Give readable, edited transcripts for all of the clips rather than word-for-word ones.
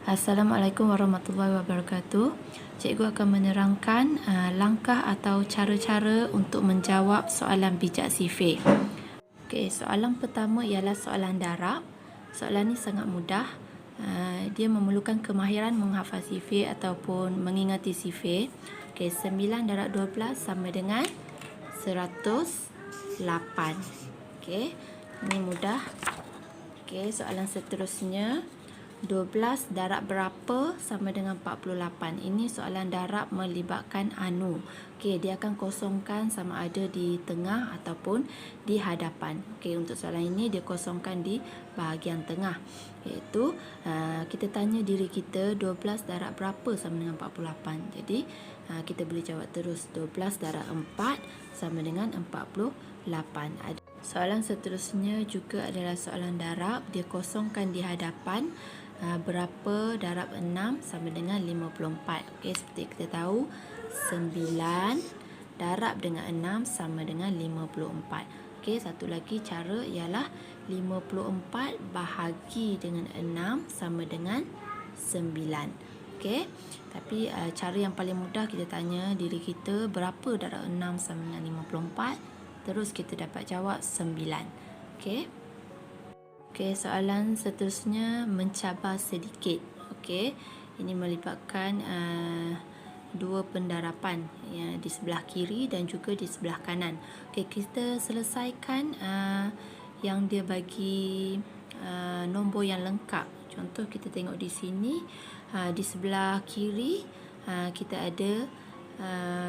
Assalamualaikum warahmatullahi wabarakatuh. Cikgu akan menerangkan langkah atau cara-cara untuk menjawab soalan bijak sifir. Okey, soalan pertama ialah soalan darab. Soalan ni sangat mudah. Dia memerlukan kemahiran menghafal sifir ataupun mengingati sifir. Okey, 9 darab 12 sama dengan 108. Okey, ini mudah. Okey, soalan seterusnya, 12 darab berapa sama dengan 48. Ini soalan darab melibatkan anu. Okey, dia akan kosongkan sama ada di tengah ataupun di hadapan. Okey, untuk soalan ini dia kosongkan di bahagian tengah. Iaitu kita tanya diri kita 12 darab berapa sama dengan 48. Jadi kita boleh jawab terus 12 darab 4 sama dengan 48. Soalan seterusnya juga adalah soalan darab. Dia kosongkan di hadapan. Berapa darab 6 sama dengan 54. Okey, seperti kita tahu 9 darab dengan 6 sama dengan 54. Okey, satu lagi cara ialah 54 bahagi dengan 6 sama dengan 9. Okey, tapi cara yang paling mudah kita tanya diri kita berapa darab 6 sama dengan 54. Terus kita dapat jawab 9. Okey. Okey, soalan seterusnya mencabar sedikit. Okey, ini melibatkan dua pendarapan di sebelah kiri dan juga di sebelah kanan. Okey, kita selesaikan yang dia bagi nombor yang lengkap. Contoh kita tengok di sini, di sebelah kiri kita ada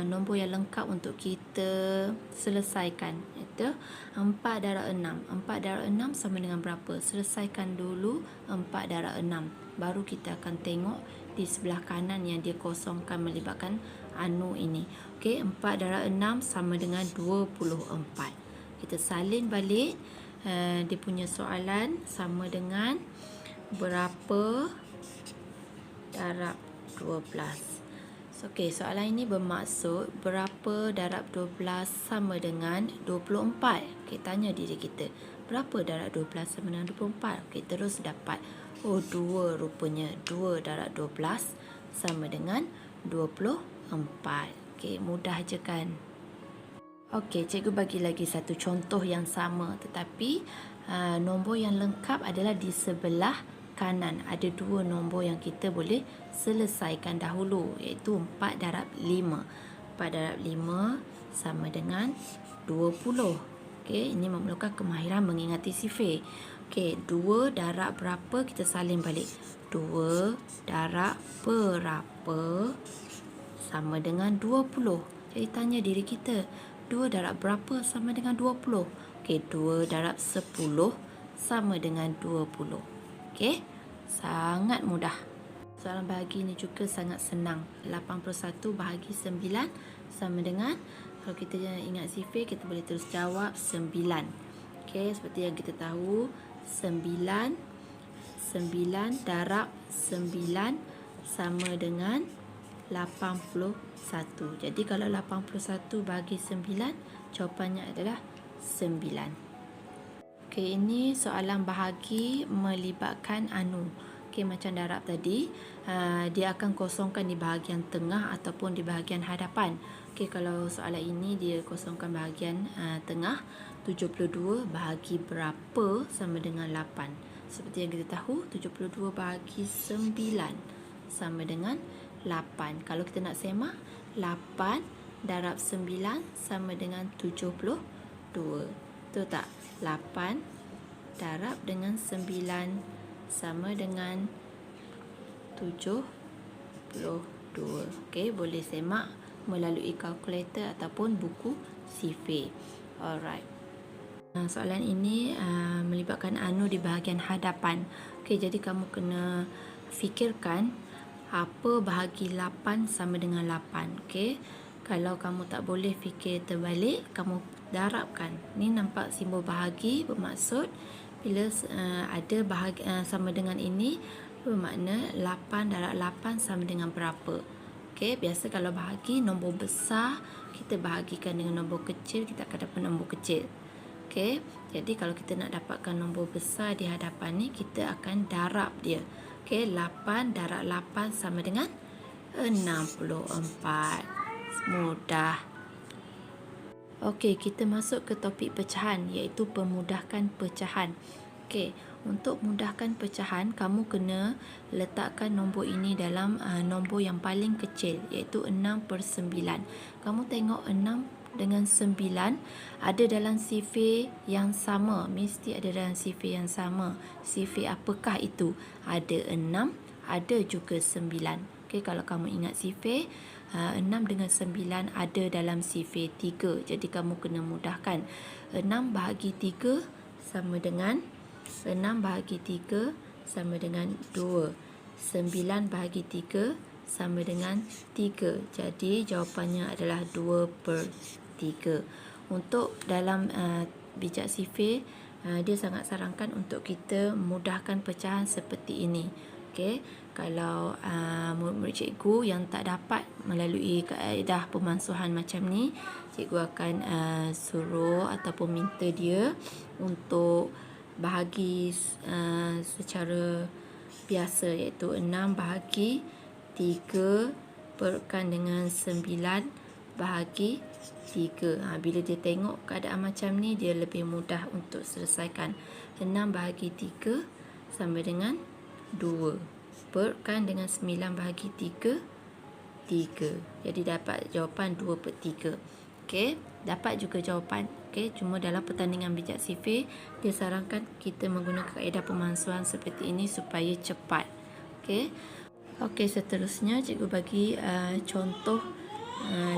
nombor yang lengkap untuk kita selesaikan. Itu 4 darab 6. 4 darab 6 sama dengan berapa? Selesaikan dulu 4 darab 6. Baru kita akan tengok di sebelah kanan yang dia kosongkan melibatkan anu ini. Okey, 4 darab 6 sama dengan 24. Kita salin balik dia punya soalan sama dengan berapa darab 12. Okey, soalan ini bermaksud berapa darab 12 sama dengan 24. Okey, tanya diri kita, berapa darab 12 sama dengan 24? Okey, terus dapat, 2 rupanya. 2 darab 12 sama dengan 24. Okey, mudah je kan? Okey, cikgu bagi lagi satu contoh yang sama, tetapi nombor yang lengkap adalah di sebelah kanan. Ada dua nombor yang kita boleh selesaikan dahulu, iaitu 4 darab 5. 4 darab 5 sama dengan 20. Okey, ini memerlukan kemahiran mengingati sifir. Okey, 2 darab berapa, kita salin balik. 2 darab berapa sama dengan 20. Jadi tanya diri kita, 2 darab berapa sama dengan 20? Okey, 2 darab 10 sama dengan 20. Okey, sangat mudah. Soalan bahagi ini juga sangat senang. 81 bahagi 9 sama dengan, kalau kita ingat sifir, kita boleh terus jawab 9. Okey, seperti yang kita tahu, 9 darab 9 sama dengan 81. Jadi kalau 81 bahagi 9, jawapannya adalah 9. Okey, ini soalan bahagi melibatkan anu. Okey, macam darab tadi, dia akan kosongkan di bahagian tengah ataupun di bahagian hadapan. Okey, kalau soalan ini dia kosongkan bahagian tengah. 72 bahagi berapa sama dengan 8. Seperti yang kita tahu, 72 bahagi 9 sama dengan 8. Kalau kita nak semak, 8 darab 9 sama dengan 72. Betul tak? 8 darab dengan 9 sama dengan 72. Okey, boleh semak melalui kalkulator ataupun buku sifir. Alright. Soalan ini melibatkan anu di bahagian hadapan. Okey, jadi kamu kena fikirkan apa bahagi 8 sama dengan 8. Okey, kalau kamu tak boleh fikir terbalik, kamu darabkan. Ni nampak simbol bahagi, bermaksud bila ada bahagi sama dengan ini, bermakna 8 darab 8 sama dengan berapa. Okey, biasa kalau bahagi nombor besar, kita bahagikan dengan nombor kecil, kita akan dapat nombor kecil. Okey, jadi kalau kita nak dapatkan nombor besar di hadapan ni, kita akan darab dia. Okey, 8 darab 8 sama dengan 64. Mudah. Okey, kita masuk ke topik pecahan, iaitu pemudahkan pecahan. Okey, untuk mudahkan pecahan, kamu kena letakkan nombor ini dalam nombor yang paling kecil, iaitu 6/9. Kamu tengok 6 dengan 9 ada dalam sifir yang sama. Mesti ada dalam sifir yang sama. Sifir apakah itu? Ada 6, ada juga 9. Okey, kalau kamu ingat sifir, 6 dengan 9 ada dalam sifir 3. Jadi kamu kena mudahkan. 6 bahagi 3 sama dengan 6 bahagi 3 sama dengan 2. 9 bahagi 3 sama dengan 3. Jadi jawapannya adalah 2/3. Untuk dalam bijak sifir, dia sangat sarankan untuk kita mudahkan pecahan seperti ini. Okey, kalau murid-murid cikgu yang tak dapat melalui kaedah pemansuhan macam ni, cikgu akan suruh ataupun minta dia untuk bahagi secara biasa, iaitu 6 bahagi 3 perkan dengan 9 bahagi 3. Bila dia tengok keadaan macam ni, dia lebih mudah untuk selesaikan. 6 bahagi 3 sama dengan 2. Perkan dengan 9 bahagi 3, 3. Jadi dapat jawapan 2/3. Okey, dapat juga jawapan. Okey, cuma dalam pertandingan bijak sifir, dia sarankan kita menggunakan kaedah pemansuhan seperti ini supaya cepat. Okey. Okey, seterusnya cikgu bagi contoh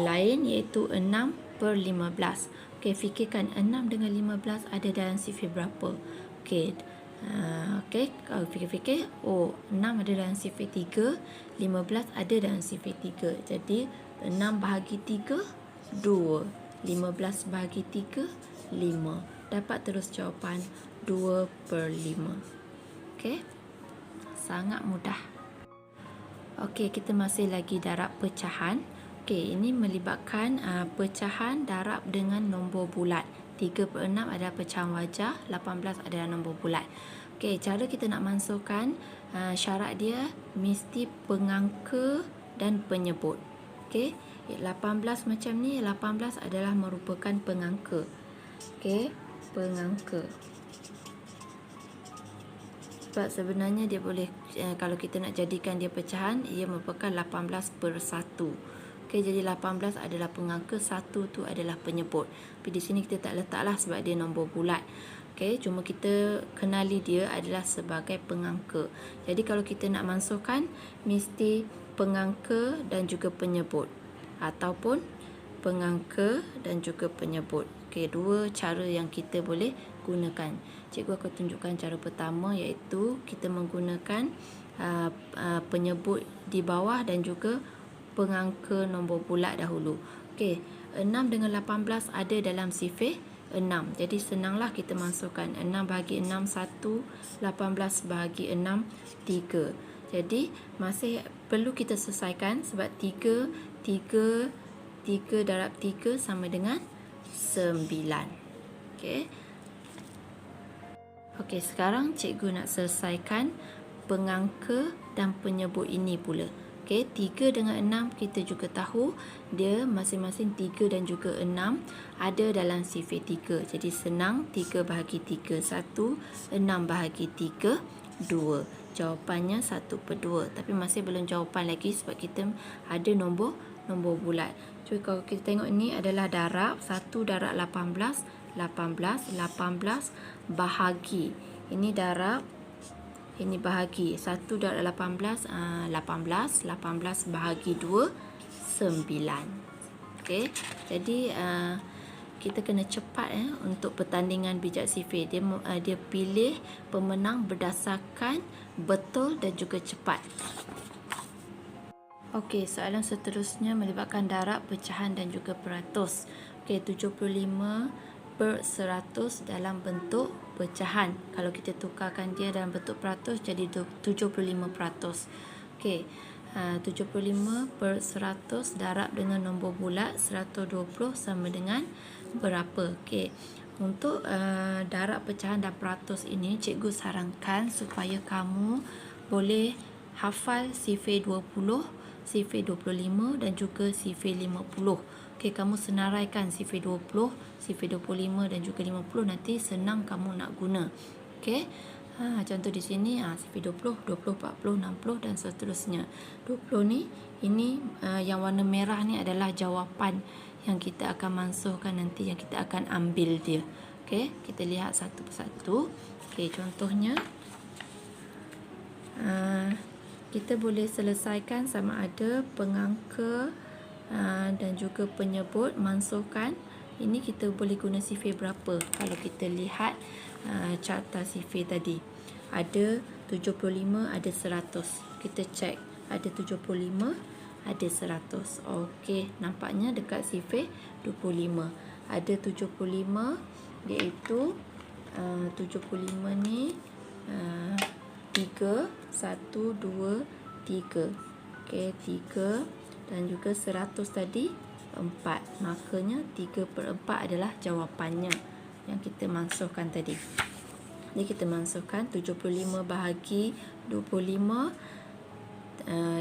lain, iaitu 6/15. Okey, fikirkan 6 dengan 15 ada dalam sifir berapa? Okey. Okey, kalau fikir-fikir, 6 ada dalam sifir 3, 15 ada dalam sifir 3. Jadi 6 bahagi 3, 2. 15 bahagi 3, 5. Dapat terus jawapan 2/5. Okey, sangat mudah. Okey, kita masih lagi darab pecahan. Okey, ini melibatkan pecahan darab dengan nombor bulat. 3/6 adalah pecahan wajah, 18 adalah nombor bulat. Okey, cara kita nak masukkan, syarat dia mesti pengangka dan penyebut. Okey, 18 macam ni, 18 adalah merupakan pengangka. Okey, pengangka. Sebab sebenarnya dia boleh, kalau kita nak jadikan dia pecahan, ia merupakan 18/1. Okey, jadi 18 adalah pengangka, 1 tu adalah penyebut. Tapi di sini kita tak letaklah sebab dia nombor bulat. Okey, cuma kita kenali dia adalah sebagai pengangka. Jadi kalau kita nak masukkan, mesti pengangka dan juga penyebut, ataupun pengangka dan juga penyebut. Okey, dua cara yang kita boleh gunakan. Cikgu akan tunjukkan cara pertama, iaitu kita menggunakan penyebut di bawah dan juga pengangka nombor bulat dahulu. Okey, 6 dengan 18 ada dalam sifir 6. Jadi senanglah kita masukkan 6 bahagi 6, 1. 18 bahagi 6, 3. Jadi masih perlu kita selesaikan sebab 3 darab 3 sama dengan 9. Okey. Okey, sekarang cikgu nak selesaikan pengangka dan penyebut ini pula. Okey, 3 dengan 6 kita juga tahu dia masing-masing 3 dan juga 6 ada dalam sifir 3. Jadi senang, 3 bahagi 3, 1. 6 bahagi 3, 2. Jawapannya 1/2. Tapi masih belum jawapan lagi sebab kita ada nombor bulat. Jadi kalau kita tengok ini adalah darab 1 darab 18, 18 bahagi. Ini darab, ini bahagi. 1 darab 18, 18 bahagi 2, 9. Okey, jadi kita kena cepat untuk pertandingan bijak sifir. Dia pilih pemenang berdasarkan betul dan juga cepat. Okey, soalan seterusnya melibatkan darab, pecahan dan juga peratus. Okey, 75/100 dalam bentuk pecahan. Kalau kita tukarkan dia dalam bentuk peratus, jadi 75%. Okey, 75/100 darab dengan nombor bulat 120 sama dengan berapa? Okey, untuk darab, pecahan dan peratus ini, cikgu sarankan supaya kamu boleh hafal sifir 20, sifir 25 dan juga sifir 50. Okey, kamu senaraikan sifir 20, sifir 25 dan juga 50, nanti senang kamu nak guna. Okey. Contoh di sini sifir 20, 20, 40, 60 dan seterusnya. 20 ni, ini yang warna merah ni adalah jawapan yang kita akan masukkan nanti, yang kita akan ambil dia. Okey, kita lihat satu persatu. Okey, contohnya kita boleh selesaikan sama ada pengangka dan juga penyebut mansuhkan. Ini kita boleh guna sifir berapa? Kalau kita lihat carta sifir tadi, ada 75, ada 100. Kita cek, ada 75, ada 100. Okey, nampaknya dekat sifir 25 ada 75, iaitu 75 ni 3, 1, 2, 3. Okey, 3 dan juga 100 tadi 4. Makanya 3/4 adalah jawapannya yang kita mansuhkan tadi. Jadi kita mansuhkan 75 bahagi 25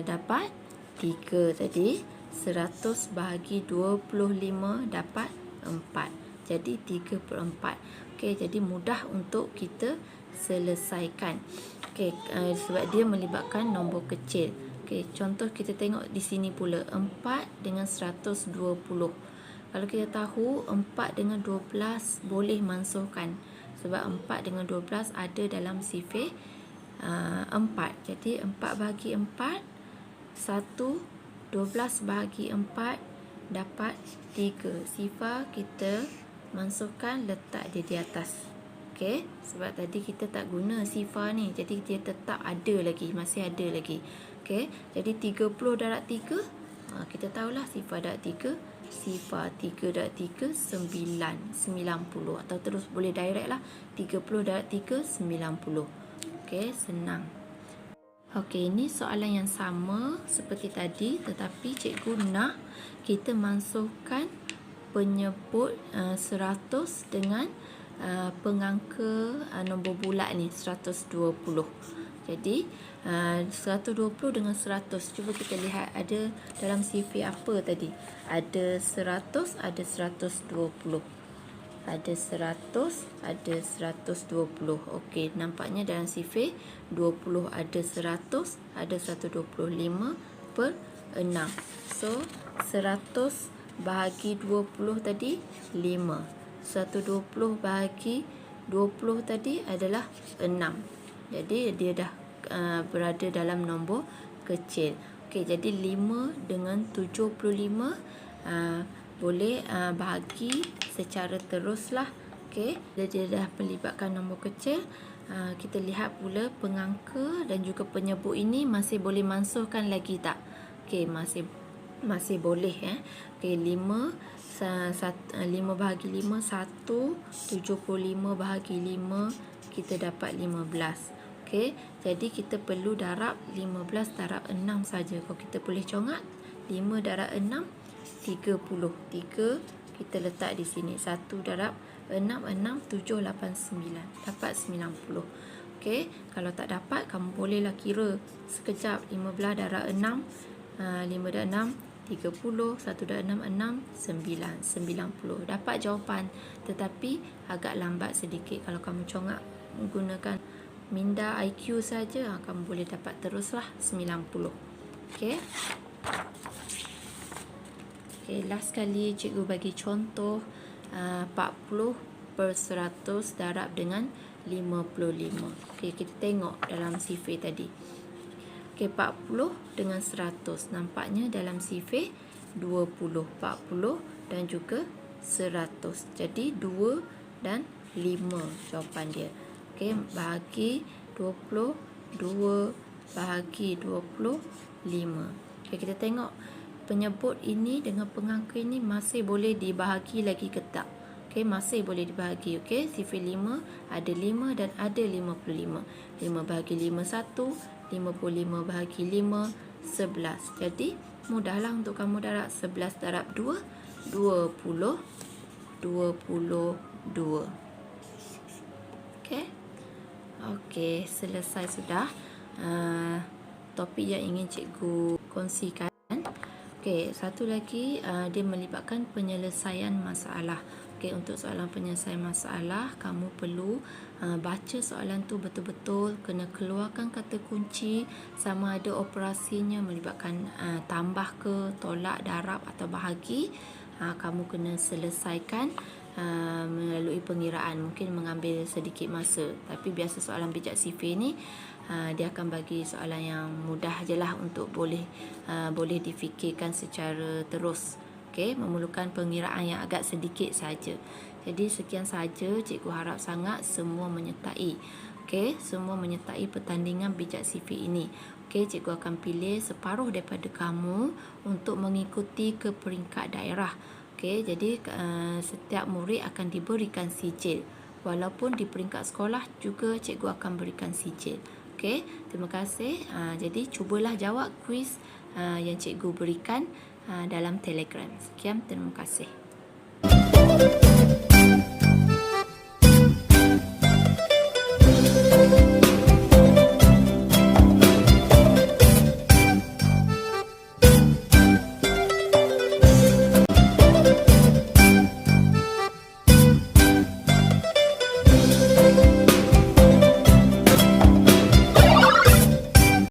dapat 3 tadi. 100 bahagi 25 dapat 4. Jadi 3/4. Okey, jadi mudah untuk kita selesaikan. Okey, sebab dia melibatkan nombor kecil. Okey, contoh kita tengok di sini pula 4 dengan 120. Kalau kita tahu 4 dengan 12 boleh mansuhkan, sebab 4 dengan 12 ada dalam sifir 4. Jadi 4 bahagi 4 1, 12 bahagi 4 dapat 3. Sifar kita mansuhkan, letak dia di atas. Okey, sebab tadi kita tak guna sifar ni, jadi dia tetap ada lagi, masih ada lagi. Okey, jadi 30 darab 3, kita tahulah sifar darab 3, sifar 3 darab 3 90, atau terus boleh direct lah, 30 darab 3 90. Okey, senang. Okey, ini soalan yang sama seperti tadi, tetapi cikgu nak kita mansuhkan penyebut 100 dengan pengangka nombor bulat ni 120. Jadi 120 dengan 100, cuba kita lihat ada dalam sifir apa tadi. Ada 100, ada 120. Ada 100, ada 120. Okey, nampaknya dalam sifir 20 ada 100, ada 125/6. So 100 bahagi 20 tadi 5. 120 bahagi 20 tadi adalah 6. Jadi dia dah berada dalam nombor kecil. Okey, jadi 5 dengan 75 boleh bahagi secara teruslah. Okey, dia dah melibatkan nombor kecil. Kita lihat pula pengangka dan juga penyebut ini masih boleh mansuhkan lagi tak? Okey, masih boleh. Okey, 5 bahagi 5 1, 75 bahagi 5 kita dapat 15. Okey, jadi kita perlu darab 15 darab 6 saja. Kalau kita boleh congat 5 darab 6 30. 3 kita letak di sini. 1 darab 6 6 7 8 9 dapat 90. Okey, kalau tak dapat kamu bolehlah kira sekejap. 15 darab 6 5 darab 6 30, 1 darab 6 6 90. Dapat jawapan, tetapi agak lambat sedikit. Kalau kamu congat menggunakan minda IQ saja, kamu boleh dapat teruslah 90. Okey. Okey, last kali cikgu bagi contoh 40/100 darab dengan 55. Okey, kita tengok dalam sifir tadi. Okey, 40 dengan 100, nampaknya dalam sifir 20, 40 dan juga 100. Jadi 2 dan 5 jawapan dia. Okey, bahagi 20, 2 bahagi 25. Okey, kita tengok penyebut ini dengan pengangka ini masih boleh dibahagi lagi ke tak? Okey, masih boleh dibahagi. Okey, sifir 5 ada 5 dan ada 55. 5 bahagi 5 1, 55 bahagi 5 11. Jadi mudahlah untuk kamu darab. 11 darab 2 20, 22. Okey. Okey, selesai sudah. topik yang ingin cikgu kongsikan. Okey, satu lagi dia melibatkan penyelesaian masalah. Okey, untuk soalan penyelesaian masalah, kamu perlu baca soalan tu betul-betul, kena keluarkan kata kunci, sama ada operasinya melibatkan tambah ke, tolak, darab atau bahagi. Kamu kena selesaikan melalui pengiraan. Mungkin mengambil sedikit masa, tapi biasa soalan bijak sifir ni dia akan bagi soalan yang mudah je lah untuk boleh difikirkan secara terus. Okey, memerlukan pengiraan yang agak sedikit saja. Jadi sekian saja, cikgu harap sangat semua menyertai. Okey, semua menyertai pertandingan bijak sifir ini. Okey, cikgu akan pilih separuh daripada kamu untuk mengikuti ke peringkat daerah. Okey, jadi setiap murid akan diberikan sijil. Walaupun di peringkat sekolah juga cikgu akan berikan sijil. Okey, terima kasih. Jadi cubalah jawab kuis yang cikgu berikan dalam Telegram. Sekian, terima kasih.